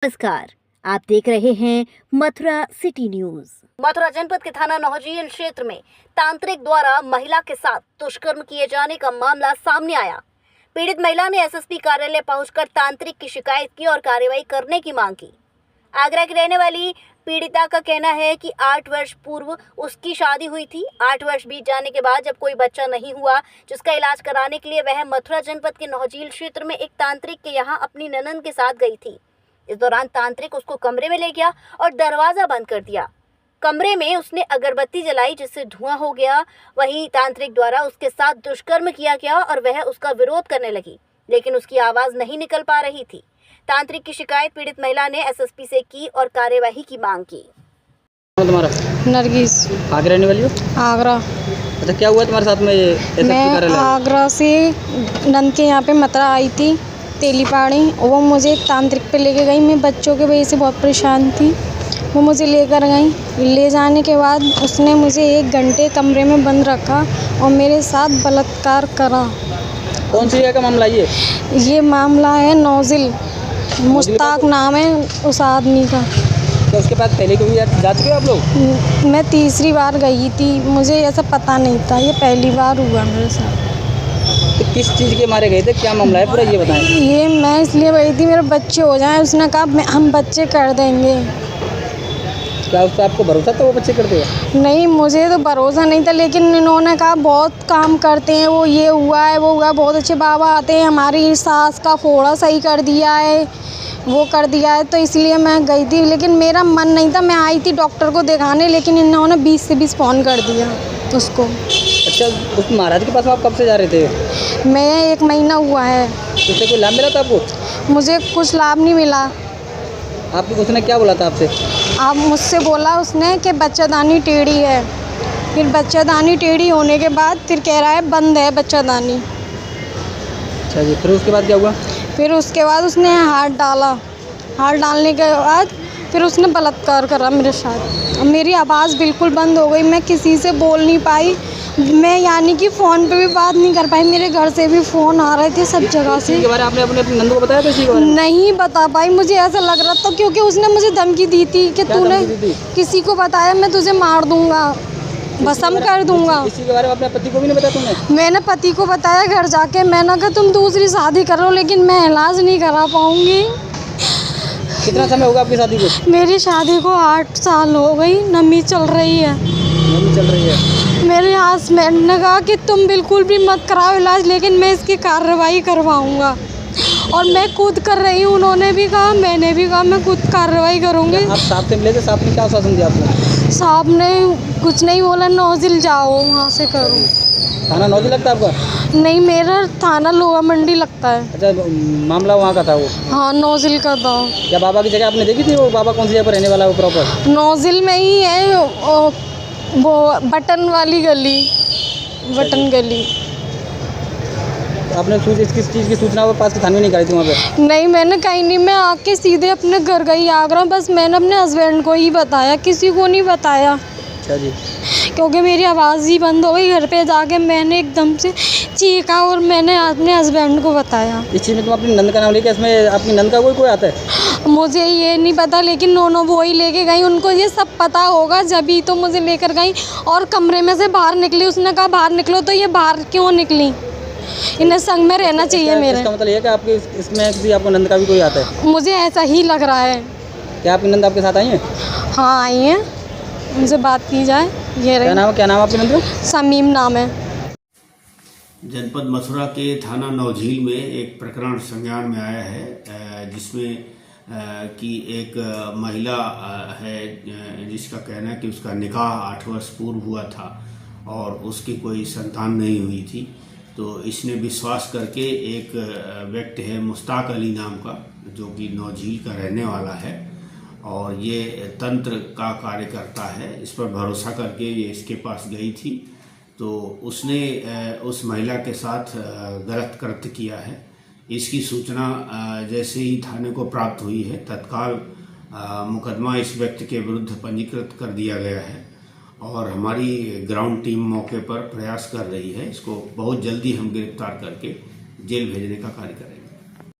नमस्कार। आप देख रहे हैं मथुरा सिटी न्यूज। मथुरा जनपद के थाना नौहजील क्षेत्र में तांत्रिक द्वारा महिला के साथ दुष्कर्म किए जाने का मामला सामने आया। पीड़ित महिला ने एसएसपी कार्यालय पहुंचकर तांत्रिक की शिकायत की और कार्रवाई करने की मांग की। आगरा की रहने वाली पीड़िता का कहना है कि 8 वर्ष पूर्व उसकी शादी हुई थी। 8 वर्ष बीत जाने के बाद जब कोई बच्चा नहीं हुआ, जिसका इलाज कराने के लिए वह मथुरा जनपद के नौहजील क्षेत्र में एक तांत्रिक के यहाँ अपनी ननंद के साथ गई थी। इस दौरान तांत्रिक उसको कमरे में ले गया और दरवाजा बंद कर दिया। कमरे में उसने अगरबत्ती जलाई जिससे धुआं हो गया। वहीं तांत्रिक द्वारा उसके साथ दुष्कर्म किया गया और वह उसका विरोध करने लगी, लेकिन उसकी आवाज नहीं निकल पा रही थी। तांत्रिक की शिकायत पीड़ित महिला ने एसएसपी से की और कार्यवाही की मांग की। तुम्हारा नरगिस। आगरा रहने वाली हो? आगरा। अच्छा, क्या हुआ तुम्हारे साथ में? ये मैं आगरा से नंद के यहाँ पे मथुरा आई थी, तेली पहाड़ी। वो मुझे तांत्रिक पे लेके गई। मैं बच्चों के वजह से बहुत परेशान थी। वो मुझे लेकर गई। ले जाने के बाद उसने मुझे 1 घंटे कमरे में बंद रखा और मेरे साथ बलात्कार करा। कौन सी जगह का मामला ये मामला है नौजिल। मुश्ताक नाम है उस आदमी का। तो उसके बाद पहले कभी जा चुके हो आप लोग? मैं तीसरी बार गई थी। मुझे ऐसा पता नहीं था, ये पहली बार हुआ मेरे साथ। तो किस चीज़ के मारे गए थे, क्या मामला है पूरा ये बताएं। ये मैं इसलिए गई थी मेरे बच्चे हो जाएं। उसने कहा हम बच्चे कर देंगे। क्या उस पर आपको भरोसा था वो बच्चे कर देगा? नहीं, मुझे तो भरोसा नहीं था, लेकिन इन्होंने कहा बहुत काम करते हैं वो, ये हुआ है वो हुआ है, बहुत अच्छे बाबा आते हैं, हमारी सास का फोड़ा सही कर दिया है, वो कर दिया है। तो इसलिए मैं गई थी, लेकिन मेरा मन नहीं था। मैं आई थी डॉक्टर को दिखाने, लेकिन इन्होंने 20 से 20 फ़ोन कर दिया उसको। अच्छा, उस महाराज के पास आप कब से जा रहे थे? मैं 1 महीना हुआ है। उससे कोई लाभ मिला था आपको? मुझे कुछ लाभ नहीं मिला। आपको उसने क्या बोला था आपसे? आप मुझसे बोला उसने कि बच्चादानी टेढ़ी है। फिर बच्चादानी टेढ़ी होने के बाद फिर कह रहा है बंद है बच्चादानी। अच्छा जी, फिर उसके बाद क्या हुआ? फिर उसके बाद उसने हाथ डाला। हाथ डालने के बाद फिर उसने बलात्कार करा मेरे साथ। मेरी आवाज़ बिल्कुल बंद हो गई। मैं किसी से बोल नहीं पाई। मैं यानी कि फ़ोन पे भी बात नहीं कर पाई। मेरे घर से भी फ़ोन आ रहे थे सब जगह से। इसके बारे में आपने अपनी नंद को बताया था इसी के बारे में? नहीं बता पाई। मुझे ऐसा लग रहा था क्योंकि उसने मुझे धमकी दी थी कि तूने किसी को बताया मैं तुझे मार दूंगा, भस्म कर दूंगा। इसी के बारे में अपने पति को भी नहीं बताया तुमने? मैंने पति को बताया घर जाके। मैंने कहा तुम दूसरी शादी करो, लेकिन मैं इलाज नहीं करा पाऊंगी। कितना समय होगा आपकी शादी को? मेरी शादी को 8 साल हो गई। नमी चल रही है। नमी चल रही है। मेरे हस्बैंड ने कहा कि तुम बिल्कुल भी मत कराओ इलाज, लेकिन मैं इसकी कार्रवाई करवाऊंगा। और मैं खुद कर रही हूँ। उन्होंने भी कहा, मैंने भी कहा मैं खुद कार्रवाई करूँगी। आप साहब से मिले थे? साहब ने क्या आश्वासन दिया आपको? साहब ने कुछ नहीं बोला, नौजिल जाओ वहाँ से करो। थाना नौजिल लगता है आपका? नहीं, मेरा थाना लोहा मंडी लगता है। अच्छा, मामला वहाँ का था वो? हाँ, नौजिल का था। क्या बाबा की जगह आपने देखी थी? वो बाबा कौन सी जगह पर रहने वाला है वो प्रॉपर? नौजिल में ही है वो बटन वाली गली, बटन गली। आपने किस चीज़ की सूचना वो पास के थाने में नहीं करी थी वहाँ पे? नहीं, मैंने कहीं नहीं। मैं आके सीधे अपने घर गई आगरा। बस मैंने अपने हस्बैंड को ही बताया, किसी को नहीं बताया। अच्छा जी। क्योंकि मेरी आवाज़ ही बंद हो गई। घर पे जाके मैंने एकदम से चीखा और मैंने अपने हस्बैंड को बताया। इस चीज़ में तुम अपनी नंद का नाम लेके, इसमें आपकी नंद का कोई आता है? मुझे ये नहीं पता, लेकिन नोनो वो ही लेके गई। उनको ये सब पता होगा, जभी तो मुझे लेकर गई। और कमरे में से बाहर निकली। उसने कहा बाहर निकलो, तो ये बाहर क्यों निकली? इन्हें संग में रहना चाहिए मेरे। इसका मतलब ये कि आपके इसमें किसी आपको नंद का भी कोई आता है? मुझे ऐसा ही लग रहा है। क्या आपकी नंद आपके साथ आई है? हाँ, आई है। उनसे बात की जाए। ये क्या नाम आपकी नंद का? समीम नाम है। जनपद मथुरा के थाना नौझील में एक प्रकरण संज्ञान में आया है, जिसमें कि एक महिला है जिसका कहना है कि उसका निकाह 8 वर्ष पूर्व हुआ था और उसकी कोई संतान नहीं हुई थी। तो इसने विश्वास करके एक व्यक्ति है मुश्ताक अली नाम का, जो कि नौझील का रहने वाला है और ये तंत्र का कार्य करता है, इस पर भरोसा करके ये इसके पास गई थी। तो उसने उस महिला के साथ गलत कृत्य किया है। इसकी सूचना जैसे ही थाने को प्राप्त हुई है, तत्काल मुकदमा इस व्यक्ति के विरुद्ध पंजीकृत कर दिया गया है और हमारी ग्राउंड टीम मौके पर प्रयास कर रही है। इसको बहुत जल्दी हम गिरफ्तार करके जेल भेजने का कार्य करेंगे।